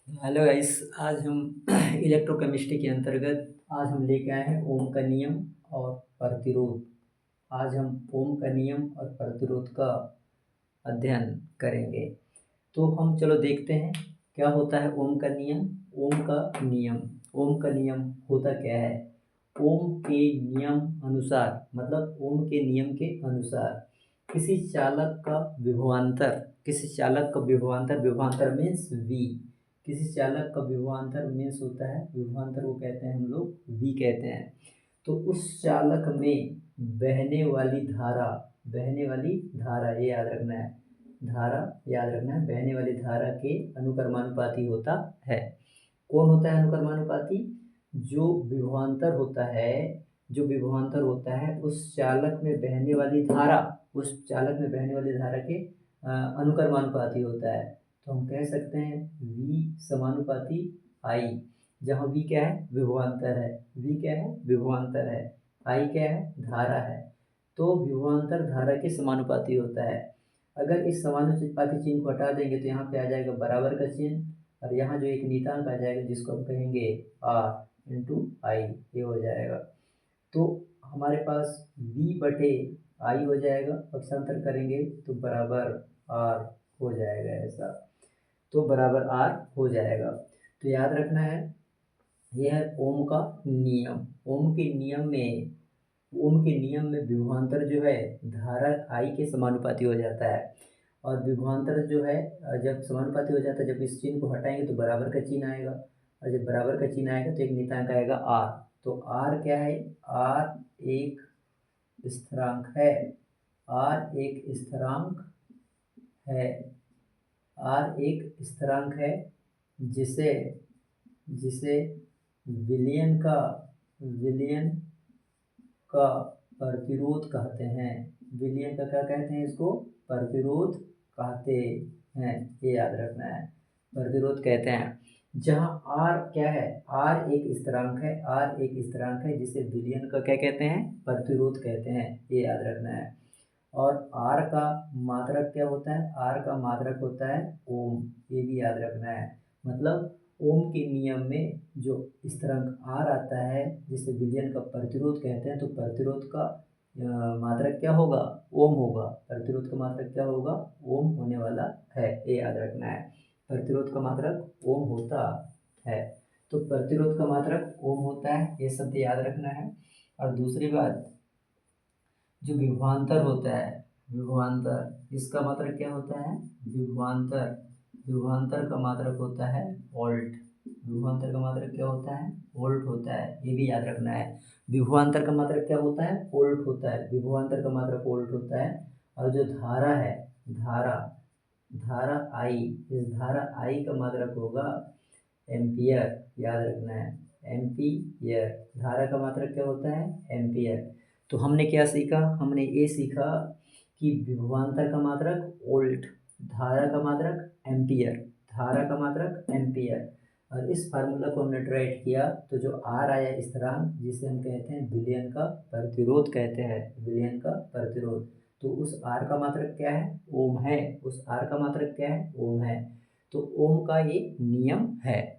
Hello guys. आज हम electrochemistry के अंतर्गत आज हम लेके आए हैं ओम का नियम और प्रतिरोध। आज हम ओम का नियम और प्रतिरोध का अध्ययन करेंगे। तो हम चलो देखते हैं क्या होता है ओम का नियम। ओम का नियम ओम का नियम होता क्या है। ओम के नियम अनुसार मतलब ओम के नियम के अनुसार किसी चालक का विभवांतर विभवांतर मीन्स वी। किसी चालक का विभवांतर मीन्स होता है विभवांतर को कहते हैं हम लोग वी कहते हैं। तो उस चालक में बहने वाली धारा ये याद रखना है। बहने वाली धारा के अनुक्रमानुपाती होता है। कौन होता है अनुक्रमानुपाती? जो विभवांतर होता है उस चालक में बहने वाली धारा के अनुक्रमानुपाती होता है। तो हम कह सकते हैं V समानुपाती I। जहाँ V क्या है? विभवांतर है। I क्या है? धारा है। तो विभवांतर धारा के समानुपाती होता है। अगर इस समानुपाती चिन्ह को हटा देंगे तो यहाँ पे आ जाएगा बराबर का चिन्ह और यहाँ जो एक नियतांक आ जाएगा जिसको हम कहेंगे R इंटू आई, ये हो जाएगा। तो हमारे पास V बटे आई हो जाएगा, पक्षांतर करेंगे तो बराबर R हो जाएगा ऐसा। तो बराबर R हो जाएगा। तो याद रखना है यह है ओम का नियम। ओम के नियम में विभवांतर जो है धारा I के समानुपाती हो जाता है। और विभवांतर जो है जब समानुपाती हो जाता है, जब इस चिन्ह को हटाएंगे तो बराबर का चिन्ह आएगा और जब बराबर का चिन्ह आएगा तो एक नियतांक आएगा R। तो R क्या है? R एक स्थिरांक है। R एक स्थिरांक है जिसे विलयन का प्रतिरोध कहते हैं। विलयन का क्या कहते हैं? इसको प्रतिरोध कहते हैं, ये याद रखना है। प्रतिरोध कहते हैं। जहाँ R क्या है? R एक स्थिरांक है जिसे विलयन का क्या कहते हैं? प्रतिरोध कहते हैं, ये याद रखना है। और R का मात्रक क्या होता है? R का मात्रक होता है ओम, ये भी याद रखना है। मतलब ओम के नियम में जो स्थिरांक R आता है जिसे विलयन का प्रतिरोध कहते हैं, तो प्रतिरोध का मात्रक क्या होगा? ओम होगा। प्रतिरोध का मात्रक क्या होगा? ओम होने वाला है, ये याद रखना है। प्रतिरोध का मात्रक ओम होता है। तो प्रतिरोध का मात्रक ओम होता है, ये शब्द याद रखना है। और दूसरी बात, जो विभवांतर होता है, इसका मात्रक क्या होता है? विभवांतर का मात्रक होता है वोल्ट। विभवांतर का मात्रक क्या होता है? वोल्ट होता है, ये भी याद रखना है। विभवांतर का मात्रक क्या होता है? वोल्ट होता है। विभवांतर का मात्रक वोल्ट होता है। और जो धारा है, धारा I, इस धारा I का मात्रक होगा एम्पियर, याद रखना है। एम्पियर, धारा का मात्रक क्या होता है? एम्पियर। तो हमने क्या सीखा? हमने ये सीखा कि विभवांतर का मात्रक वोल्ट, धारा का मात्रक एम्पियर। और इस फार्मूला को हमने डिराइव किया तो जो R आया स्थिरांक, जिसे हम कहते हैं विलयन का प्रतिरोध कहते हैं, विलयन का प्रतिरोध। तो उस R का मात्रक क्या है? ओम है। उस R का मात्रक क्या है? ओम है। तो ओम का ये नियम है।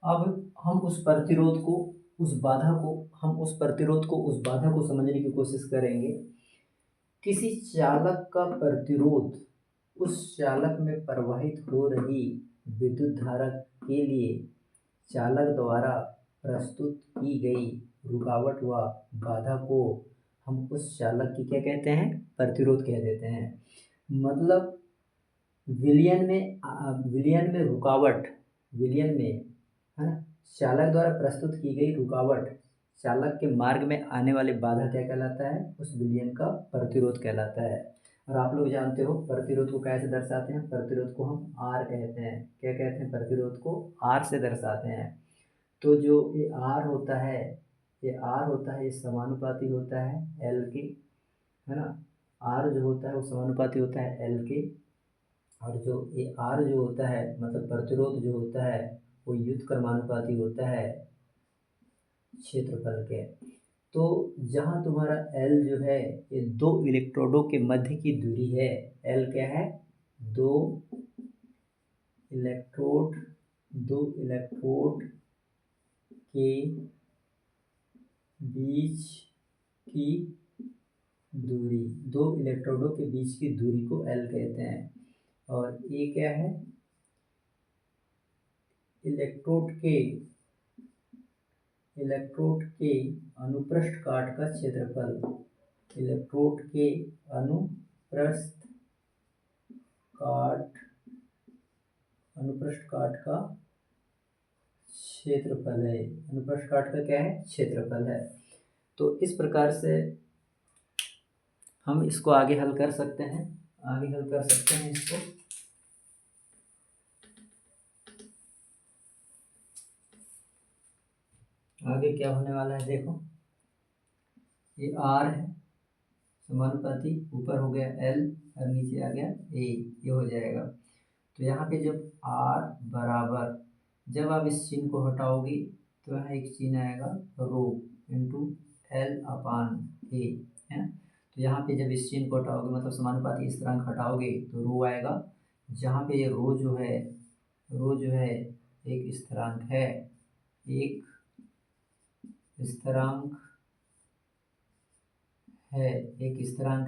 अब हम उस बाधा को समझने की कोशिश करेंगे। किसी चालक का प्रतिरोध उस चालक में प्रवाहित हो रही विद्युत धारा के लिए चालक द्वारा प्रस्तुत की गई रुकावट व बाधा को हम उस चालक की क्या कहते हैं? प्रतिरोध कह देते हैं। मतलब विलयन में है ना, चालक द्वारा प्रस्तुत की गई रुकावट, चालक के मार्ग में आने वाली बाधा क्या कहलाता है? उस विलयन का प्रतिरोध कहलाता है। और आप लोग जानते हो प्रतिरोध को कैसे दर्शाते हैं? प्रतिरोध को हम R कहते हैं। क्या कहते हैं? प्रतिरोध को R से दर्शाते हैं। तो जो ये R होता है, ये समानुपाती होता है L के। है ना। आर जो होता है वो समानुपाती होता है एल के, और जो ये आर जो होता है मतलब प्रतिरोध जो होता है वो व्युत्क्रमानुपाती होता है क्षेत्रफल के। तो जहाँ तुम्हारा एल जो है ये दो इलेक्ट्रोडों के मध्य की दूरी है, एल क्या है, दो इलेक्ट्रोड के बीच की दूरी, दो इलेक्ट्रोडों के बीच की दूरी को एल कहते हैं। और ये क्या है, इलेक्ट्रोड के अनुप्रस्थ काट का क्षेत्रफल, इलेक्ट्रोड के अनुप्रस्थ काट का क्षेत्रफल है, अनुप्रस्थ काट का क्या है, क्षेत्रफल है। तो इस प्रकार से हम इसको आगे हल कर सकते हैं, इसको। आगे क्या होने वाला है देखो, ये आर है समानुपाती, ऊपर हो गया एल और नीचे आ गया ए, ये हो जाएगा। तो यहाँ पे जब आर बराबर, जब आप इस चिन्ह को हटाओगे तो यहाँ एक चिन्ह आएगा रो इंटू एल अपान ए, है ना। तो यहाँ पे जब इस चिन्ह को हटाओगे मतलब समानुपाती स्थिरांक हटाओगे तो रो आएगा। जहाँ पे ये रो जो है एक स्थिरांक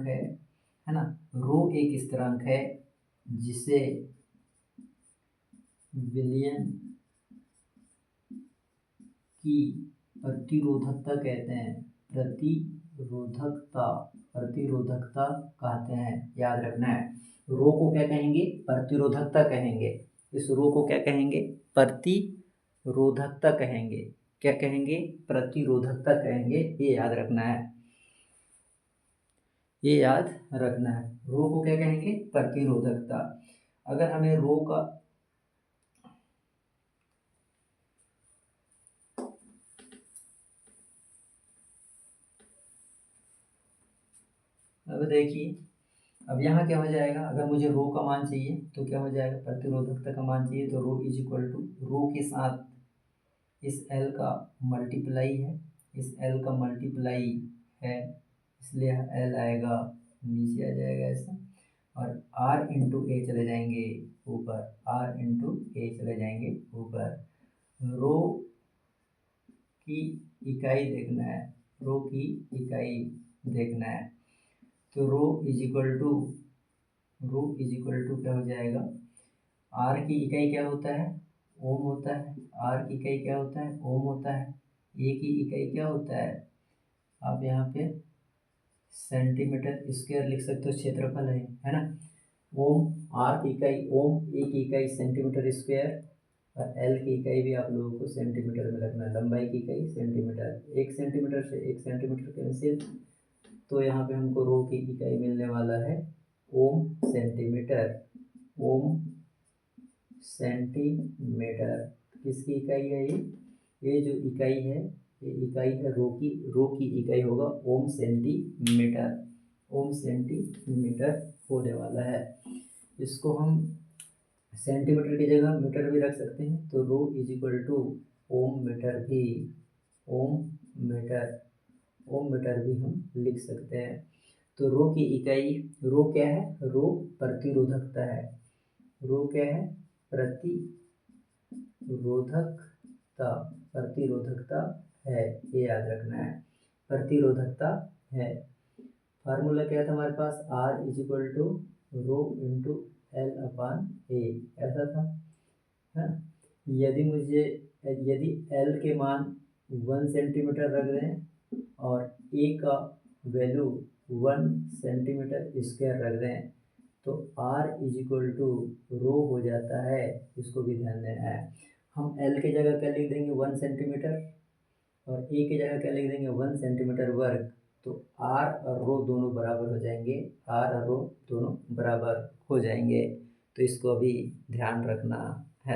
है, है ना। रो एक स्थिरांक है जिसे विलयन की प्रतिरोधकता कहते हैं, प्रतिरोधकता कहते हैं, याद रखना है। रो को क्या कहेंगे, प्रतिरोधकता कहेंगे। इस रो को क्या कहेंगे, प्रतिरोधकता कहेंगे। क्या कहेंगे, प्रतिरोधकता कहेंगे। ये याद रखना है, रो को क्या कहेंगे, प्रतिरोधकता। अगर हमें रो का अब देखिए, अब यहाँ क्या हो जाएगा, अगर मुझे रो का मान चाहिए तो क्या हो जाएगा, प्रतिरोधकता का मान चाहिए तो रो इज इक्वल टू, रो के साथ इस एल का मल्टीप्लाई है, इसलिए एल आएगा नीचे आ जाएगा ऐसा, और आर इंटू ए चले जाएंगे ऊपर, रो की इकाई देखना है। तो रो इज इक्वल टू क्या हो जाएगा, आर की इकाई क्या होता है, ओम होता है। आर की इकाई क्या होता है, ओम होता है। ए की इकाई क्या होता है, आप यहाँ पे सेंटीमीटर स्क्वायर लिख सकते हो, क्षेत्रफल है ना। ओम, आर की इकाई ओम, ए की इकाई सेंटीमीटर स्क्वायर, और एल की इकाई भी आप लोगों को सेंटीमीटर में रखना है, लंबाई की इकाई सेंटीमीटर। 1 सेंटीमीटर से 1 सेंटीमीटर कैंसिल, तो यहाँ पे हमको रो की इकाई मिलने वाला है ओम सेंटीमीटर। किसकी इकाई है ये जो इकाई है, ये इकाई है रो की इकाई होगा ओम सेंटीमीटर होने वाला है। इसको हम सेंटीमीटर की जगह मीटर भी रख सकते हैं, तो rho is equal to ohm metre भी हम लिख सकते हैं। तो रो की इकाई, रो क्या है, रो प्रतिरोधकता है, प्रतिरोधकता है, ये याद रखना है, प्रतिरोधकता है। फार्मूला क्या था हमारे पास, R is equal to rho into L upon A, ऐसा था, है। यदि एल के मान 1 सेंटीमीटर रख दें और ए का वैल्यू 1 सेंटीमीटर स्क्वायर रख दें तो आर इज इक्वल टू रो हो जाता है, इसको भी ध्यान देना है। हम एल की जगह क्या लिख देंगे, 1 सेंटीमीटर, और ए की जगह क्या लिख देंगे, 1 सेंटीमीटर वर्ग। तो आर और रो दोनों बराबर हो जाएंगे, तो इसको भी ध्यान रखना है,